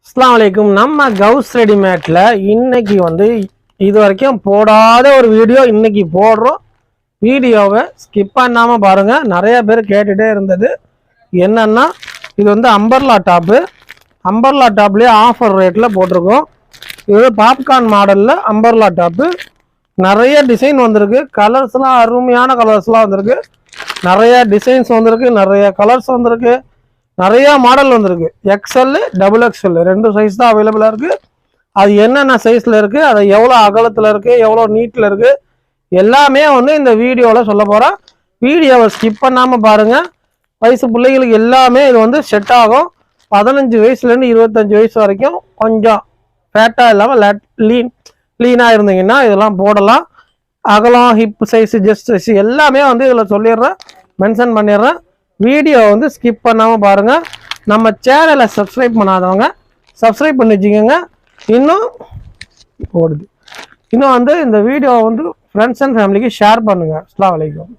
அஸ்ஸலாமு அலைக்கும். நம்ம கவுஸ் ரெடிமேட்ல இன்னைக்கு இது வரைக்கும் போடாத ஒரு வீடியோ இன்னைக்கு போடுறோம். வீடியோவை ஸ்கிப் பண்ணாம பாருங்க. நிறைய பேர் கேட்டுட்டே இருந்தது என்னன்னா, இது அம்பர்லா டாப்பு. அம்பர்லா டாப்லேயே ஆஃபர் ரேட்டில் போட்டிருக்கோம். இது பாப்கார்ன் மாடலில் அம்பர்லா டாப்பு. நிறைய டிசைன் வந்திருக்கு. கலர்ஸ்லாம் அருமையான கலர்ஸ்லாம் வந்திருக்கு. நிறைய டிசைன்ஸ் வந்திருக்கு, நிறைய கலர்ஸ் வந்திருக்கு, நிறைய மாடல் வந்திருக்கு. எக்ஸ்எல், XXL ரெண்டு சைஸ் தான் அவைலபிளாக இருக்குது. அது என்னென்ன சைஸில் இருக்குது, அது எவ்வளோ அகலத்தில் இருக்குது, எவ்வளோ நீட்டில் இருக்குது, எல்லாமே இந்த வீடியோவில் சொல்ல போகிறேன். வீடியோவை ஸ்கிப் பண்ணாமல் பாருங்கள். வயசு பிள்ளைகளுக்கு எல்லாமே இது செட் ஆகும். 15 வயசுலேருந்து 25 வயசு வரைக்கும் கொஞ்சம் ஃபேட்டாக இல்லாமல் லீனாக இருந்தீங்கன்னா இதெல்லாம் போடலாம். அகலம், ஹிப் சைஸு, ஜஸ்ட் சைஸு எல்லாமே இதில் சொல்லிடுறேன், மென்ஷன் பண்ணிடுறேன். வீடியோ ஸ்கிப் பண்ணாமல் பாருங்கள். நம்ம சேனலை சப்ஸ்கிரைப் பண்ணாதவங்க சப்ஸ்கிரைப் பண்ணி வச்சுக்கோங்க. இன்னும் ஓடுது. இன்னும் இந்த வீடியோ ஃப்ரெண்ட்ஸ் அண்ட் ஃபேமிலிக்கு ஷேர் பண்ணுங்கள். அஸ்ஸலாமு அலைக்கும்.